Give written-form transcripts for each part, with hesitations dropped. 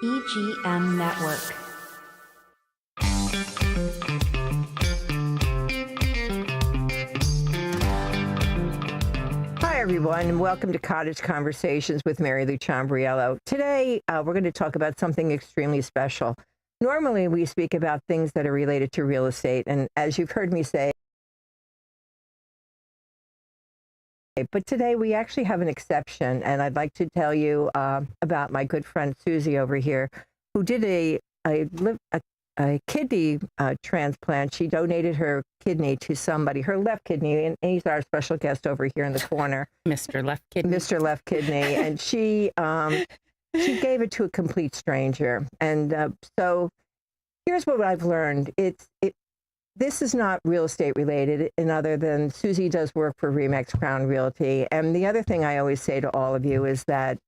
EGM Network. Hi, everyone, and welcome to Cottage Conversations with Mary Lou Ciambriello. Today, we're going to talk about something extremely special. Normally, we speak about things that are related to real estate, and as you've heard me say, but today we actually have an exception, and I'd like to tell you about my good friend Suzie over here, who did a kidney transplant. She donated her kidney to somebody, her left kidney, and he's our special guest over here in the corner. Mr. Left Kidney. Mr. Left Kidney. And she gave it to a complete stranger. And so here's what I've learned. This is not real estate related, and other than Suzie does work for Remax Crown Realty. And the other thing I always say to all of you is that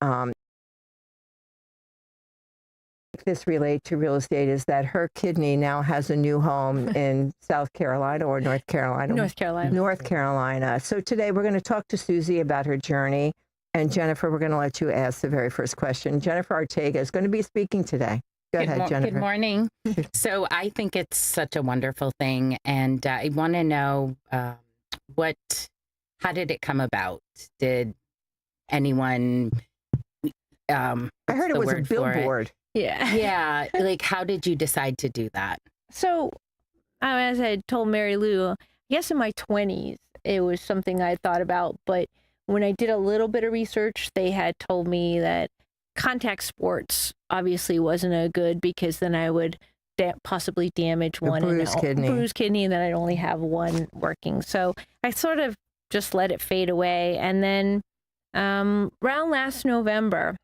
this relate to real estate is that her kidney now has a new home in South Carolina or North Carolina? North Carolina. North Carolina. So today we're going to talk to Suzie about her journey. And Jennifer, we're going to let you ask the very first question. Jennifer Arteaga is going to be speaking today. Go ahead, Jennifer. Good morning. So I think it's such a wonderful thing. And I want to know how did it come about? Did anyone... I heard it was a billboard. Yeah. Yeah. Like, how did you decide to do that? So, as I told Mary Lou, I guess in my 20s, it was something I thought about. But when I did a little bit of research, they had told me that contact sports obviously wasn't a good, because then I would possibly damage one bruised kidney, and then I'd only have one working. So I sort of just let it fade away. And then around last November,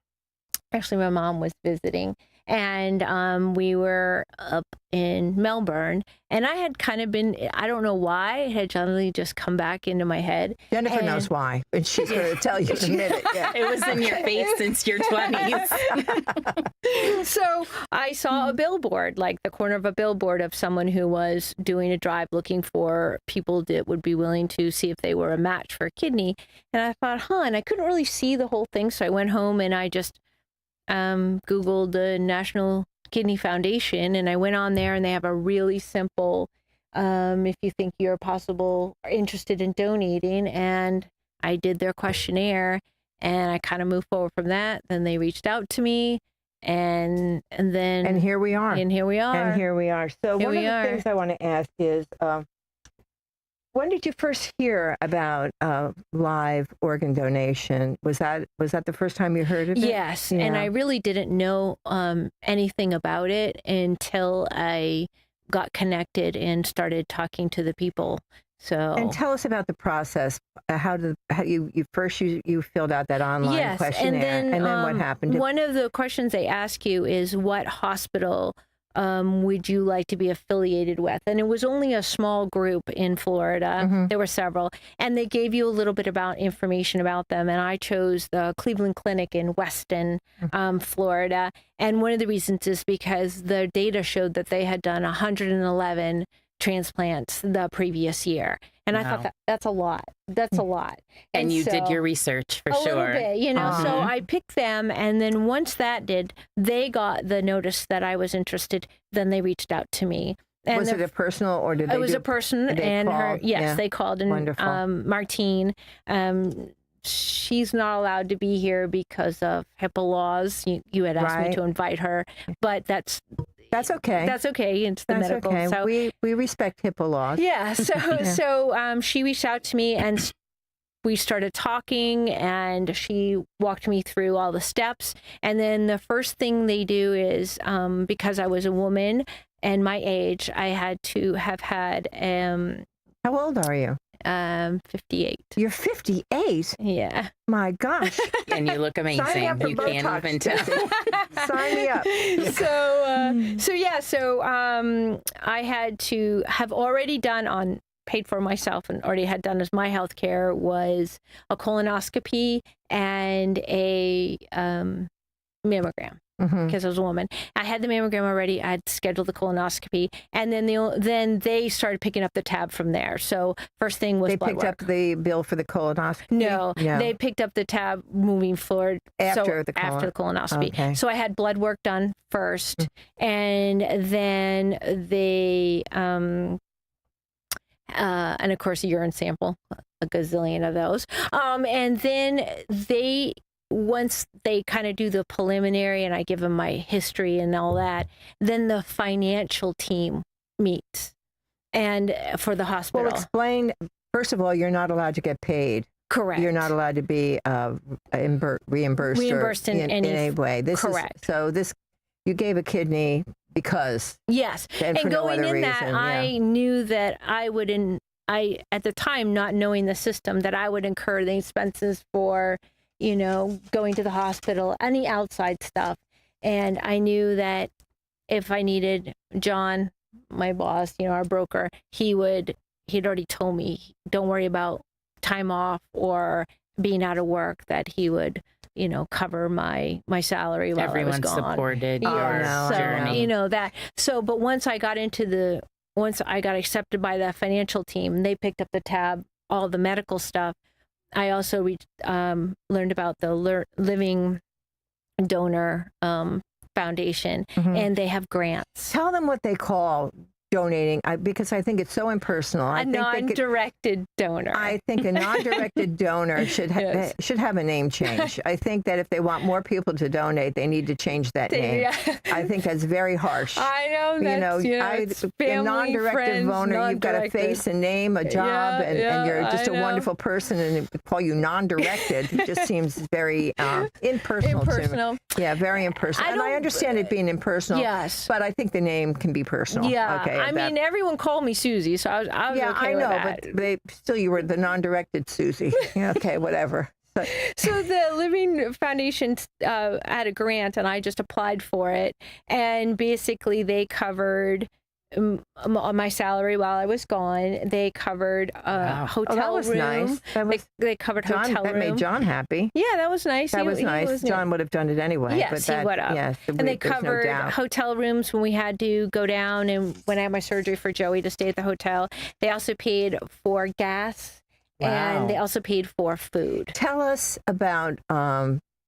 actually, my mom was visiting, and we were up in Melbourne, and I had kind of been, I don't know why, it had suddenly just come back into my head. Jennifer knows why, and she's going to tell you in a minute. Yeah. It was in your face since your 20s. So I saw a billboard, like the corner of a billboard, of someone who was doing a drive looking for people that would be willing to see if they were a match for a kidney. And I thought, and I couldn't really see the whole thing, so I went home and I just Googled the National Kidney Foundation, and I went on there, and they have a really simple, if you think you're interested in donating, and I did their questionnaire, and I kind of moved forward from that. Then they reached out to me, and here we are. And here we are. So one of the things I want to ask is, when did you first hear about live organ donation? Was that the first time you heard of it? Yes, yeah. And I really didn't know anything about it until I got connected and started talking to the people. And tell us about the process. How you filled out that online questionnaire, and then what happened? One of the questions they ask you is, what hospital would you like to be affiliated with? And it was only a small group in Florida. Mm-hmm. There were several, and they gave you a little bit about information about them. And I chose the Cleveland Clinic in Weston, Florida. And one of the reasons is because the data showed that they had done 111 transplants the previous year. And I thought that's a lot. That's a lot. And you did your research for sure. A little bit, so I picked them. And then once they got the notice that I was interested, then they reached out to me. And was it a personal, or did they? It was a person, and call? They called. And wonderful. Martine, she's not allowed to be here because of HIPAA laws. You had asked me to invite her, but that's okay. That's okay. It's the medical. Okay. So we respect HIPAA laws. Yeah. So she reached out to me, and we started talking, and she walked me through all the steps. And then the first thing they do is, because I was a woman and my age, I had to have had. How old are you? 58. You're 58? Yeah. My gosh. And you look amazing. You can't even tell. Sign me up. So I had to have already paid for myself, and already had done as my health care was a colonoscopy and a mammogram. because I was a woman. I had the mammogram already. I had scheduled the colonoscopy, and then they started picking up the tab from there. So first thing was blood work. They picked up the bill for the colonoscopy? No, they picked up the tab moving forward after the colonoscopy. Okay. So I had blood work done first, and then they and of course a urine sample, a gazillion of those, and then once they kind of do the preliminary and I give them my history and all that, then the financial team meets and for the hospital. Well, explain, first of all, you're not allowed to get paid. Correct. You're not allowed to be reimbursed in any way. Correct. You gave a kidney because. Yes. And for going no other in reason, that, I knew that at the time, not knowing the system, that I would incur the expenses for, going to the hospital, any outside stuff. And I knew that if I needed John, my boss, our broker, he'd already told me, don't worry about time off or being out of work, that he would, cover my salary while I was gone. Everyone supported your journey. that. So, but once I got accepted by the financial team, they picked up the tab, all the medical stuff. I also learned about the Living Donor Foundation, and they have grants. Tell them what they call donating, because I think it's so impersonal. A non-directed donor. I think a non-directed donor should have a name change. I think that if they want more people to donate, they need to change that name. Yeah. I think that's very harsh. I know that's, a non-directed donor, you've got a face, a name, a job, and you're just a wonderful person, and they call you non-directed. It just seems very impersonal to me. Yeah, very impersonal. And I understand it being impersonal. Yes. But I think the name can be personal. Yeah. Okay. I mean, everyone called me Suzie, so I was okay with that. But you were the non-directed Suzie. Okay, whatever. So the Living Foundation had a grant, and I just applied for it, and basically they covered my salary while I was gone. They covered a hotel room. Nice. They covered hotel room. That made John happy. Yeah, that was nice. That was nice. John would have done it anyway. Yes, he would have. Yes, and they covered hotel rooms when we had to go down, and when I had my surgery for Joey to stay at the hotel. They also paid for gas, and they also paid for food. Tell us about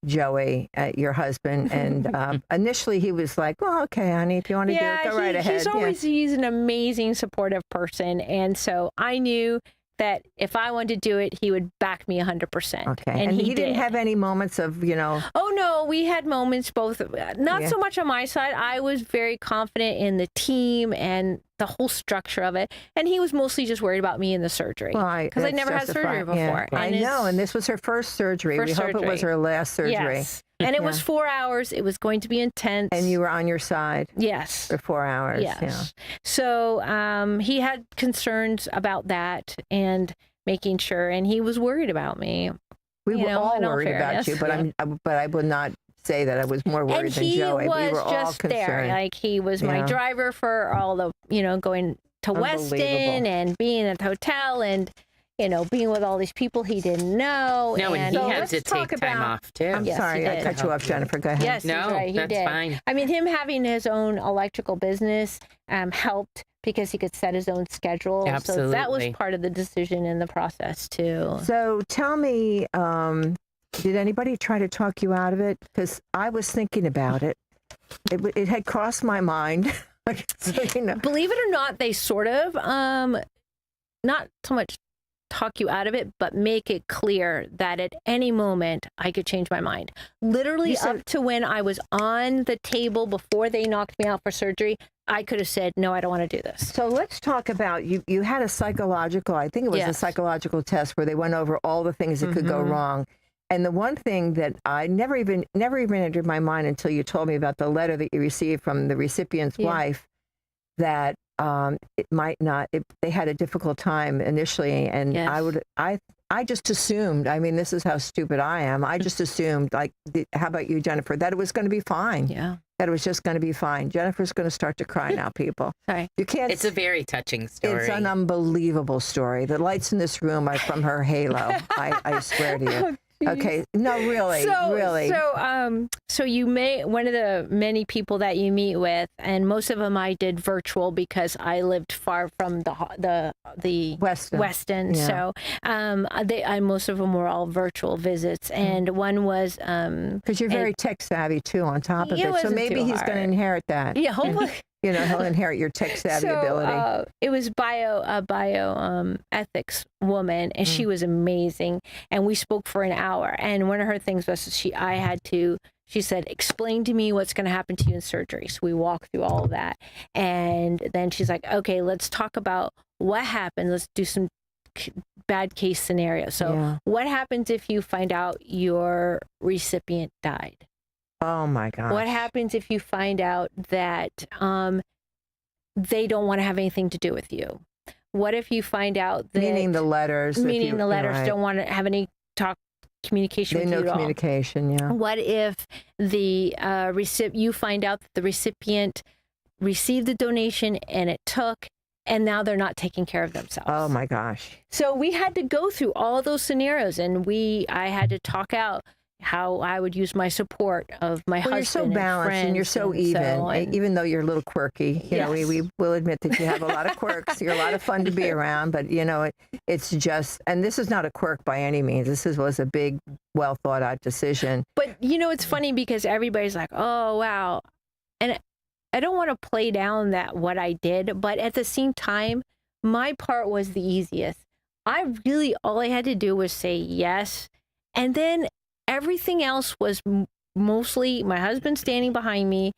Joey, your husband, and initially he was like, well, okay, honey, if you want to do it, go right ahead. He's an amazing, supportive person, and so I knew that if I wanted to do it, he would back me 100%. Okay. And he didn't have any moments of, Oh, no, we had moments both, not so much on my side. I was very confident in the team and the whole structure of it. And he was mostly just worried about me in the surgery. Because I'd never had surgery before. Yeah. I know, and this was her first surgery. We hope it was her last surgery. Yes. And it was 4 hours. It was going to be intense. And you were on your side. Yes. For 4 hours. Yes. Yeah. So he had concerns about that and making sure, and he was worried about me. We were all worried about you, but I would not say that I was more worried than Joey. And he we were was just all there. Like, he was my driver for all the, going to Weston and being at the hotel and, being with all these people he didn't know. No, and he had to take time off, too. I'm sorry, I cut you off, Jennifer. Go ahead. Yes, no, right, that's did. fine. I mean, him having his own electrical business helped because he could set his own schedule. Absolutely. So that was part of the decision in the process, too. So tell me, did anybody try to talk you out of it? Because I was thinking about it. It had crossed my mind. Believe it or not, they sort of, not so much talk you out of it, but make it clear that at any moment I could change my mind. Literally up to when I was on the table before they knocked me out for surgery, I could have said, no, I don't want to do this. So let's talk about, you had a psychological, I think it was a psychological test where they went over all the things that could go wrong. And the one thing that I never even entered my mind until you told me about the letter that you received from the recipient's wife, that it might not, they had a difficult time initially. And I just assumed, I mean, this is how stupid I am. I just assumed, like, how about you, Jennifer, that it was going to be fine. Yeah. That it was just going to be fine. Jennifer's going to start to cry now, people. Sorry. You can't. It's a very touching story. It's an unbelievable story. The lights in this room are from her halo. I swear to you. Okay. No, really, really. So you may, one of the many people that you meet with, and most of them I did virtual because I lived far from the Weston. Yeah. So most of them were all virtual visits, and one was because you're very tech savvy too. On top of it, so maybe he's going to inherit that. Yeah, hopefully. You know, he'll inherit your tech savvy ability. It was bio ethics woman, and she was amazing. And we spoke for an hour. And one of her things was she said, explain to me what's going to happen to you in surgery. So we walked through all of that. And then she's like, okay, let's talk about what happened. Let's do some bad case scenario. So what happens if you find out your recipient died? Oh my gosh. What happens if you find out that they don't want to have anything to do with you? What if you find out that... Meaning the letters don't want to have any communication with you at all? No communication, yeah. What if you find out that the recipient received the donation and it took, and now they're not taking care of themselves? Oh my gosh. So we had to go through all those scenarios, and I had to talk out how I would use my support of my husband. You're so balanced and you're so even, even though you're a little quirky. You know, we will admit that you have a lot of quirks. You're a lot of fun to be around, but you know, it's just, and this is not a quirk by any means. This was a big, well thought out decision. But you know, it's funny because everybody's like, oh, wow. And I don't want to play down what I did, but at the same time, my part was the easiest. All I had to do was say yes. And then everything else was mostly my husband standing behind me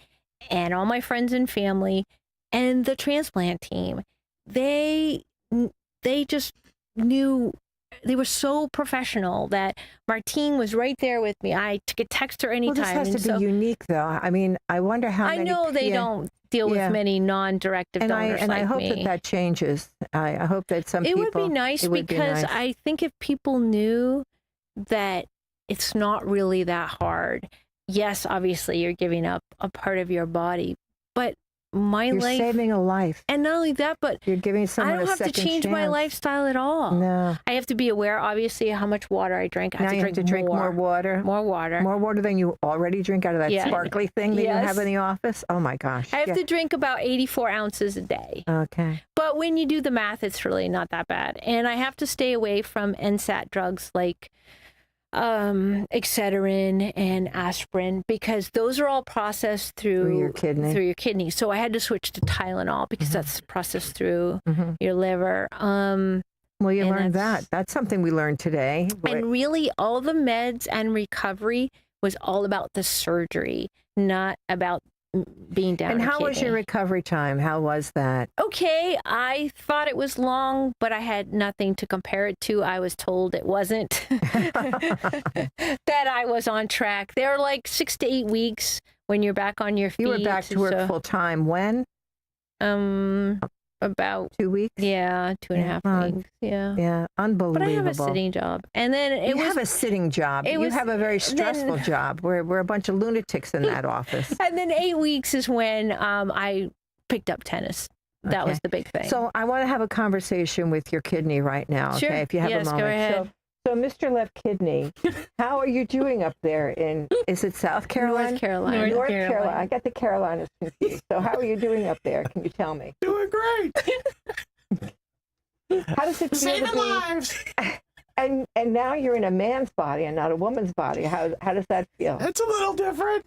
and all my friends and family and the transplant team. They just knew, they were so professional that Martine was right there with me. I could text her anytime. Well, this has to be unique, though. I mean, I wonder how many... I know they don't deal with many non-directive donors and like I hope me. that changes. I hope that some people... It would be nice because I think if people knew that it's not really that hard. Yes, obviously you're giving up a part of your body, but you're saving a life. And not only that, but you're giving someone I don't have to change my lifestyle at all. No. I have to be aware, obviously, how much water I drink. I have to drink more water. More water. More water than you already drink out of that sparkly thing that you have in the office. Oh my gosh. I have to drink about 84 ounces a day. Okay. But when you do the math, it's really not that bad. And I have to stay away from NSAID drugs like Excedrin and aspirin, because those are all processed through your kidney. So I had to switch to Tylenol because that's processed through your liver. Well, you learned that. That's something we learned today. And really, all the meds and recovery was all about the surgery, not about being down. And how was your recovery time? How was that? Okay, I thought it was long, but I had nothing to compare it to. I was told it wasn't. That I was on track. They were like 6 to 8 weeks when you're back on your feet. You were back to work full time when? About 2 weeks. Yeah, 2.5 weeks. Yeah. Yeah, unbelievable. But I have a sitting job, and then you have a sitting job. You have a very stressful job. We're a bunch of lunatics in that office. And then 8 weeks is when I picked up tennis. That was the big thing. So I want to have a conversation with your kidney right now. Sure. Okay, if you have a moment. Go ahead. So, Mr. Left Kidney, how are you doing up there is it South Carolina? North Carolina. North Carolina. I got the Carolinas confused. So how are you doing up there? Can you tell me? Doing great. How does it feel Saving lives. And now you're in a man's body and not a woman's body. How does that feel? It's a little different.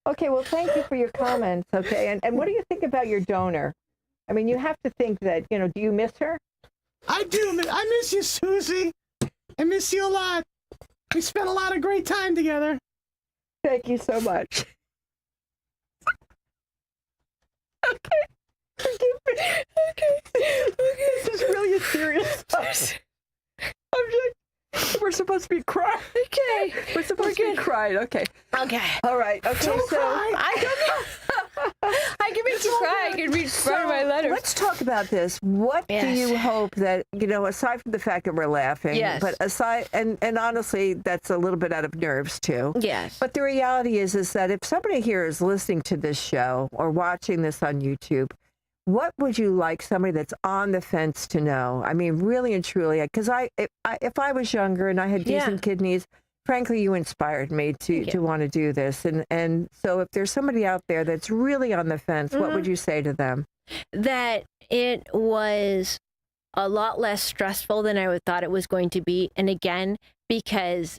Okay, well, thank you for your comments. Okay, and what do you think about your donor? I mean, you have to think that, do you miss her? I do. I miss you, Suzie. I miss you a lot. We spent a lot of great time together. Thank you so much. Okay. Forgive me. Okay. This is really a serious subject. We're supposed to be crying. Okay. We're supposed to be crying. Okay. Okay. All right. Okay. Don't cry. I don't know. I can make you cry. I can read part of my letters. Let's talk about this. What do you hope that, aside from the fact that we're laughing, but aside, and honestly, that's a little bit out of nerves too. Yes. But the reality is that if somebody here is listening to this show or watching this on YouTube, what would you like somebody that's on the fence to know? I mean, really and truly, because if I was younger and I had decent kidneys, frankly, you inspired me to want to do this. And so if there's somebody out there that's really on the fence, what would you say to them? That it was a lot less stressful than I would thought it was going to be. And again, because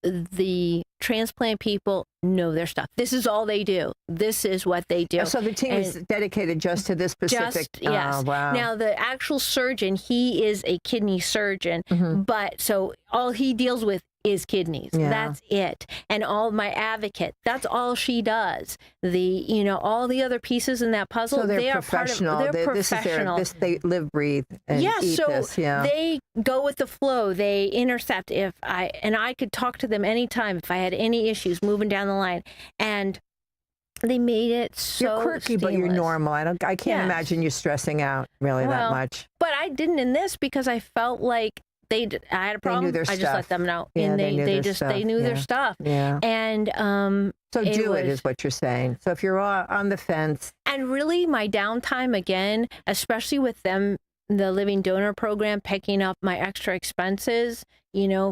the transplant people know their stuff. This is all they do. This is what they do. So the team is dedicated just to this specific. Yes. Wow. Now the actual surgeon, he is a kidney surgeon, but so all he deals with is kidneys. Yeah. That's it. And all my advocate, that's all she does. All the other pieces in that puzzle, so they're they professional. are part of, they're professional. They live, breathe, and eat this. Yeah. They go with the flow. They intercept I could talk to them anytime if I had any issues moving down the line. And they made it so you're quirky, seamless. but you're normal. I can't imagine you stressing out really that much. But I didn't in this because I felt like I had a problem. They knew their I just let them know, yeah, and they knew their yeah. stuff. Yeah. And so do it is what you're saying. So if you're on the fence, and really my downtime again, especially with them, the living donor program picking up my extra expenses,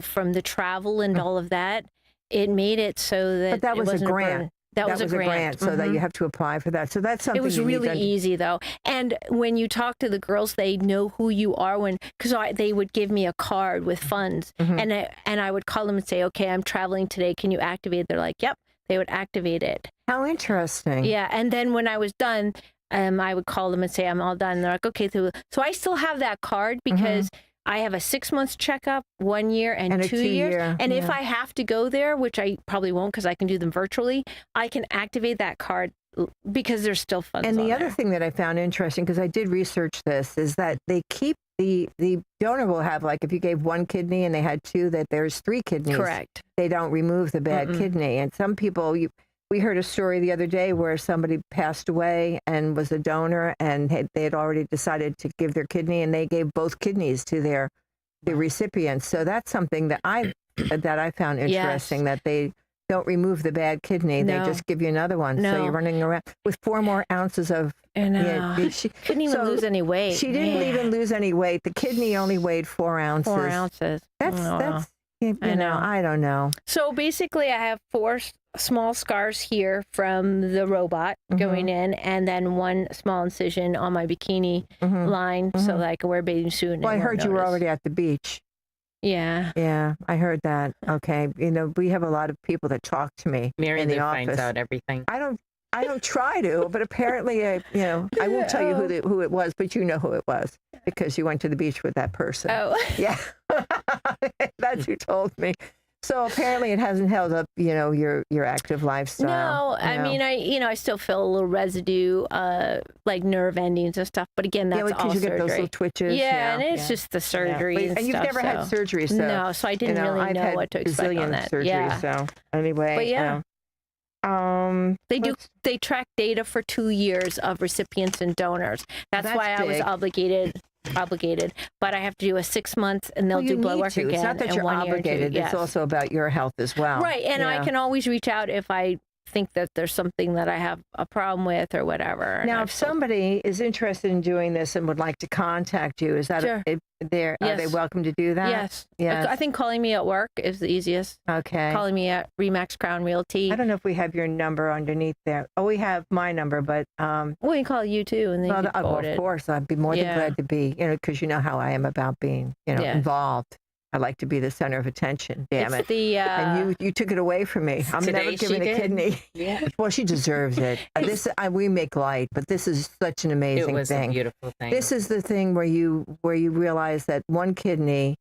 from the travel and all of that, it made it so that. But that was a grant. That was a grant, so that you have to apply for that. So that's something. It was really easy though. And when you talk to the girls, they know who you are because they would give me a card with funds, and I would call them and say, okay, I'm traveling today. Can you activate it? They're like, yep. They would activate it. How interesting. Yeah. And then when I was done, I would call them and say, I'm all done. And they're like, okay. So I still have that card because I have a 6 months checkup, 1 year, and 2 years. And if I have to go there, which I probably won't because I can do them virtually, I can activate that card because there's still funds. And the other there. thing that I found interesting, because I did research this, is that they keep the donor will have, like, if you gave one kidney and they had two, that there's 3 kidneys. Correct. They don't remove the bad kidney. And some people, we heard a story the other day where somebody passed away and was a donor, and they had already decided to give their kidney, and they gave both kidneys to the recipients. So that's something that I found interesting, that they don't remove the bad kidney. No. They just give you another one. No. So you're running around with 4 more ounces of. She couldn't even lose any weight. She didn't even lose any weight. The kidney only weighed 4 ounces. 4 ounces. That's I know. I don't know. So basically, I have 4 small scars here from the robot going in, and then 1 small incision on my bikini line so that I can wear a bathing suit. Well, I heard you were already at the beach. Yeah. Yeah, I heard that. Okay. We have a lot of people that talk to me Mary in the Lou office. finds out everything. I don't try to, but apparently, I won't tell you who it was, but you know who it was because you went to the beach with that person. Oh. Yeah. That's who told me. So apparently it hasn't held up, your active lifestyle. No, I mean, I still feel a little residue, like nerve endings and stuff. But again, that's all you surgery. Get those little twitches. Yeah, and it's just the surgery and you've stuff, never had surgery, so. No, so I didn't really I've know had what to expect on that. Surgery, so anyway. But yeah. They track data for 2 years of recipients and donors. That's why I was obligated, but I have to do a 6 months, and they'll do blood work again. It's not that you're obligated. It's also about your health as well. Right, and I can always reach out if I think that there's something that I have a problem with or whatever. Now, if somebody is interested in doing this and would like to contact you, is that sure. Are they welcome to do that? Yes. Yes. I think calling me at work is the easiest. Okay. Calling me at Remax Crown Realty. I don't know if we have your number underneath there. Oh, we have my number, but we can call you too, and then you can forward it. Of course, I'd be more than glad to be. Because you know how I am about being, involved. I like to be the center of attention. Damn it! And you took it away from me. I'm never giving a kidney. Yeah. Well, she deserves it. We make light, but this is such an amazing thing. It was a beautiful thing. This is the thing where you realize that 1 kidney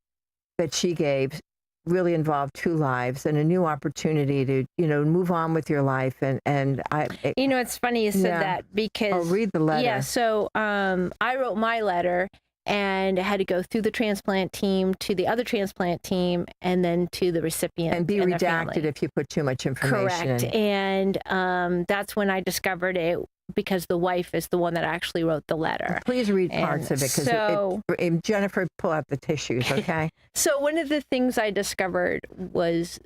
that she gave really involved 2 lives and a new opportunity to move on with your life. And it's funny you said that because I'll read the letter. Yeah. So I wrote my letter. And I had to go through the transplant team to the other transplant team and then to the recipient. And be redacted if you put too much information Correct. in. And that's when I discovered it because the wife is the one that actually wrote the letter. Please read parts of it because Jennifer, pull out the tissues, okay? So one of the things I discovered was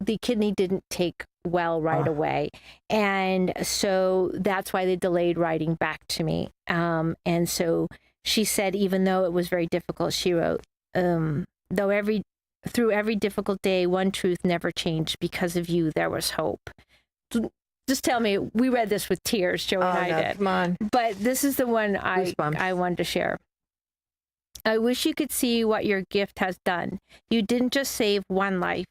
the kidney didn't take well right away. And so that's why they delayed writing back to me. And so she said, even though it was very difficult, she wrote, through every difficult day, one truth never changed. Because of you, there was hope. Just tell me, we read this with tears, Joey and I did. Come on. But this is the one I wanted to share. I wish you could see what your gift has done. You didn't just save one life.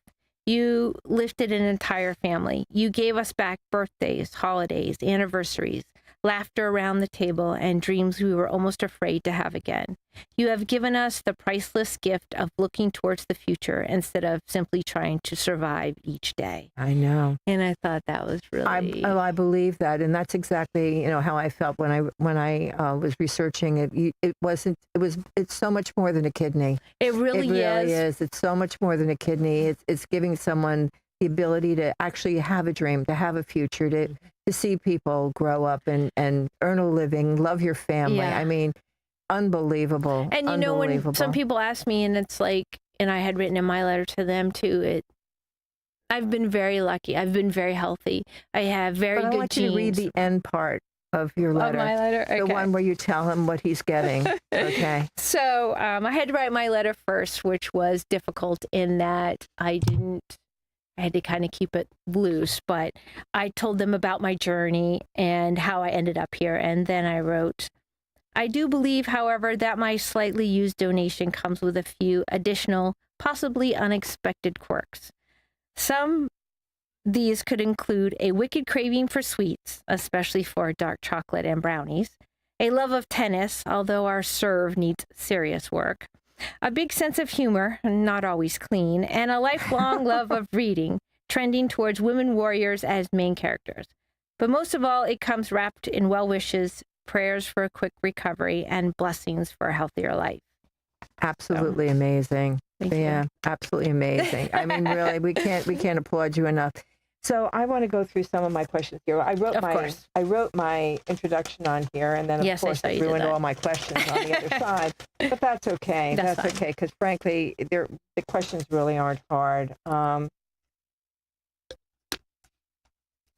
You lifted an entire family. You gave us back birthdays, holidays, anniversaries, laughter around the table, and dreams we were almost afraid to have again. You have given us the priceless gift of looking towards the future instead of simply trying to survive each day. I know. And I thought that was really... I believe that. And that's exactly, how I felt when I was researching it. It's so much more than a kidney. It really is. It's so much more than a kidney. It's giving someone the ability to actually have a dream, to have a future, to see people grow up and earn a living, love your family. Yeah. I mean, unbelievable. And when some people ask me, and it's like, and I had written in my letter to them too, I've been very lucky. I've been very healthy. I have very good genes. I want you to read the end part of your letter. Of my letter? Okay. The one where you tell him what he's getting. Okay. So I had to write my letter first, which was difficult in that I had to kind of keep it loose, but I told them about my journey and how I ended up here. And then I wrote, I do believe, however, that my slightly used donation comes with a few additional, possibly unexpected quirks. These could include a wicked craving for sweets, especially for dark chocolate and brownies, a love of tennis, although our serve needs serious work, a big sense of humor, not always clean, and a lifelong love of reading, trending towards women warriors as main characters. But most of all, it comes wrapped in well wishes, prayers for a quick recovery, and blessings for a healthier life. Absolutely amazing. Thank you. Absolutely amazing. I mean, really, we can't applaud you enough. So I want to go through some of my questions here. I wrote my introduction on here, and then of course I ruined all my questions on the other side. But that's okay. That's okay, because frankly, the questions really aren't hard. And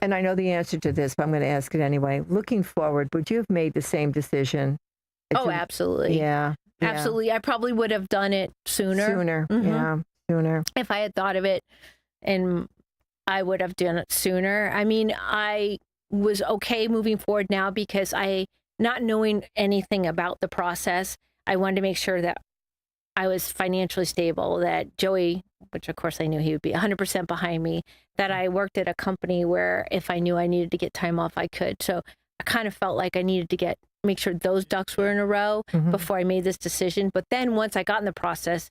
I know the answer to this, but I'm going to ask it anyway. Looking forward, would you have made the same decision? Absolutely. Yeah. Absolutely. I probably would have done it sooner. Mm-hmm. Sooner. If I had thought of it, and I would have done it sooner. I mean, I was okay moving forward now because not knowing anything about the process, I wanted to make sure that I was financially stable, that Joey, which of course I knew he would be 100% behind me, that I worked at a company where if I knew I needed to get time off, I could. So I kind of felt like I needed to make sure those ducks were in a row before I made this decision. But then once I got in the process,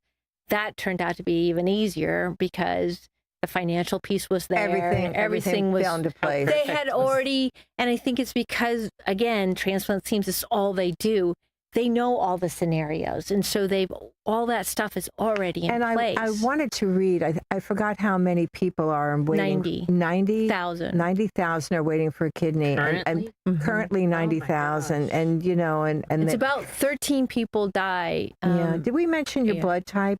that turned out to be even easier because the financial piece was there. Everything was fell into place. They had already, and I think it's because, again, transplant teams is all they do. They know all the scenarios, and so all that stuff is already in place. And I wanted to read. I forgot how many people are waiting. 90,000. 90,000 are waiting for a kidney, and currently 90,000. And and it's about 13 people die. Did we mention your blood type?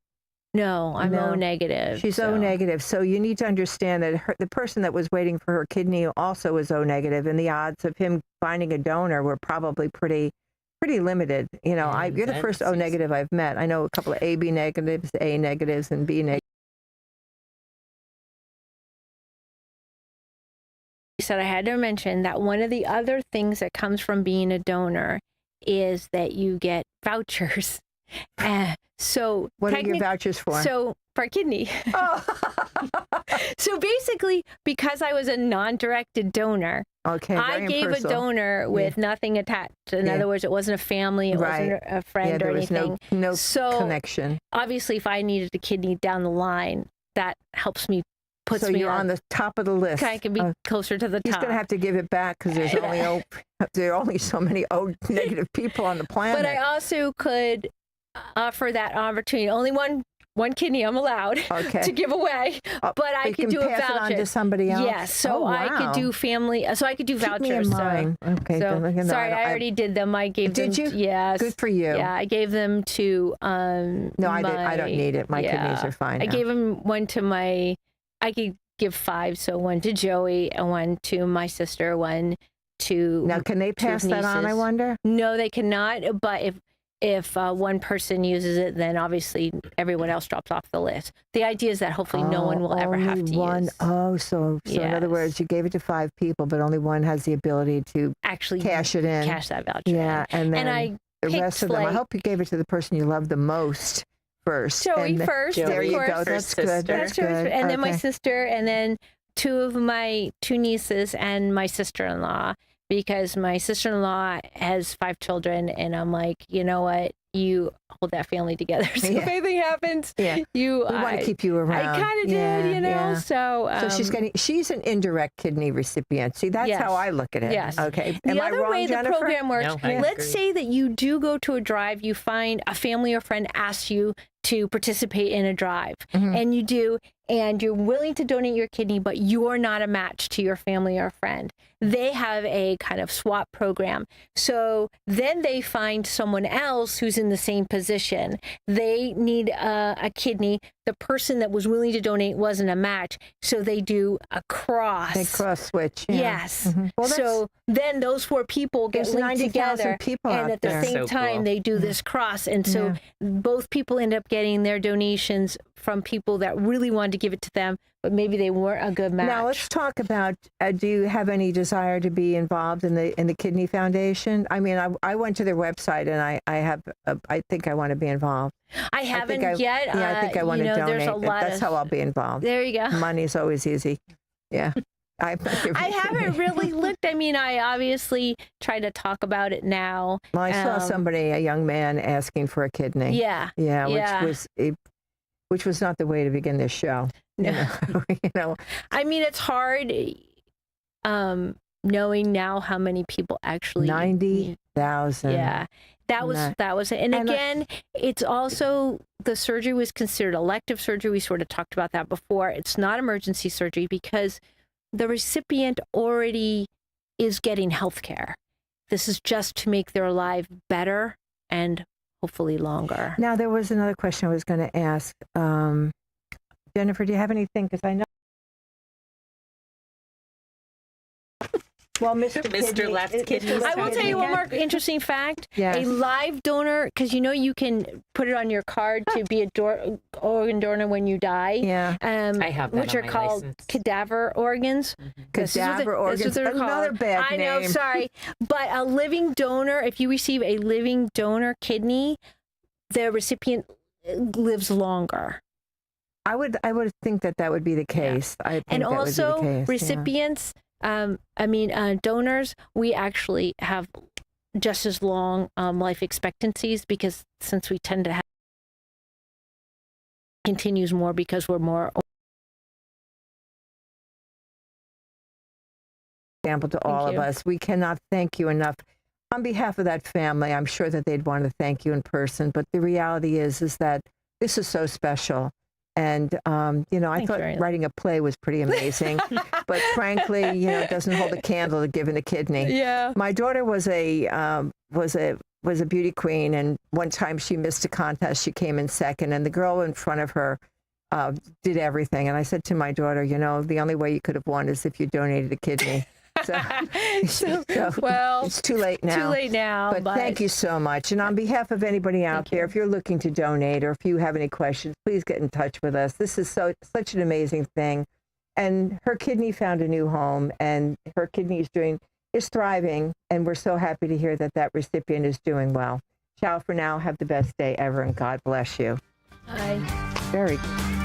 No, I'm O negative. She's O negative. So you need to understand that the person that was waiting for her kidney also is O negative, and the odds of him finding a donor were probably pretty limited. You're the first O negative I've met. I know a couple of AB negatives, A negatives, and B negatives. He said I had to mention that one of the other things that comes from being a donor is that you get vouchers. So what are your vouchers for? So for a kidney. Oh. So basically, because I was a non-directed donor, I gave a donor with nothing attached. In other words, it wasn't a family, it wasn't a friend or anything. No connection. Obviously, if I needed a kidney down the line, that helps me. So you're on the top of the list. I can be closer to the top. He's going to have to give it back because there are only so many O negative people on the planet. But I also could offer that opportunity. Only one kidney I'm allowed to give away, but I could do a voucher. It on to somebody else. Yes, so I could do family. So I could do vouchers. Keep me in mind. Okay. So, sorry, I already did them. I gave them. Did you? Yes. Good for you. Yeah, I gave them to. No, I don't need it. My kidneys are fine. I gave them one to my. I could give 5. So 1 to Joey, and 1 to my sister, 1 to Now, can they pass that on, I wonder? No, they cannot. But if one person uses it, then obviously everyone else drops off the list. The idea is that hopefully no one will ever have to use. Oh, so in other words, you gave it to 5 people, but only one has the ability to actually cash it in. Cash that voucher. Yeah, in. and then I the rest of them, I hope you gave it to the person you love the most first. Joey first. There you course. go. That's good. That's good. And then my sister, and then 2 of my 2 nieces and my sister-in-law, because my sister-in-law has 5 children, and I'm like, you know what? You hold that family together. So if anything happens, we want to keep you around. I kind of did, you know. Yeah. So she's an indirect kidney recipient. See, that's how I look at it. Yes. Okay. The Am other I wrong, way Jennifer? the program works, No, I let's agree. say that you do go to a drive, you find a family or friend asks you to participate in a drive, and you do, and you're willing to donate your kidney, but you're not a match to your family or friend. They have a kind of swap program. So then they find someone else who's in the same position. They need a kidney. The person that was willing to donate wasn't a match. So they do a cross. They cross switch. Yeah. Yes. Well, so then those 4 people get linked together. People and at the there. same So time, cool. they do this cross. And so both people end up getting their donations from people that really wanted to give it to them, but maybe they weren't a good match. Now let's talk about. Do you have any desire to be involved in the Kidney Foundation? I mean, I went to their website and I think I want to be involved. I haven't yet. Yeah, I think I want to donate. There's a lot That's how I'll be involved. There you go. Money's always easy. Yeah. I haven't really looked. I mean, I obviously try to talk about it now. Well, I saw somebody, a young man, asking for a kidney. Yeah. Yeah, which was not the way to begin this show. No. You know. I mean, it's hard knowing now how many people actually 90,000. Yeah. That was it. And again, it's also, the surgery was considered elective surgery. We sort of talked about that before. It's not emergency surgery because the recipient already is getting health care. This is just to make their life better and hopefully longer. Now, there was another question I was going to ask. Jennifer, do you have anything? Because I know. Well, Mr. Left's kidney. I will tell you one more interesting fact. Yes. A live donor, because you know you can put it on your card to be a organ donor when you die. Yeah. I have that which on are my called license. cadaver organs. Cadaver organs. Another bad I know, name. sorry. But a living donor, if you receive a living donor kidney, the recipient lives longer. I would think that would be the case. I think And that would be the also case, recipients, donors, we actually have just as long life expectancies, because since we tend to have continues more because we're more example to all of us. We cannot thank you enough. On behalf of that family, I'm sure that they'd want to thank you in person, but the reality is that this is so special. And, I thought writing a play was pretty amazing, but frankly, it doesn't hold a candle to giving a kidney. Yeah. My daughter was a beauty queen, and one time she missed a contest. She came in second, and the girl in front of her did everything. And I said to my daughter, the only way you could have won is if you donated a kidney. So, well, it's too late now. Too late now. But thank you so much. And on behalf of anybody out there, if you're looking to donate or if you have any questions, please get in touch with us. This is such an amazing thing. And her kidney found a new home, and her kidney is thriving. And we're so happy to hear that recipient is doing well. Ciao for now. Have the best day ever, and God bless you. Bye. Very good.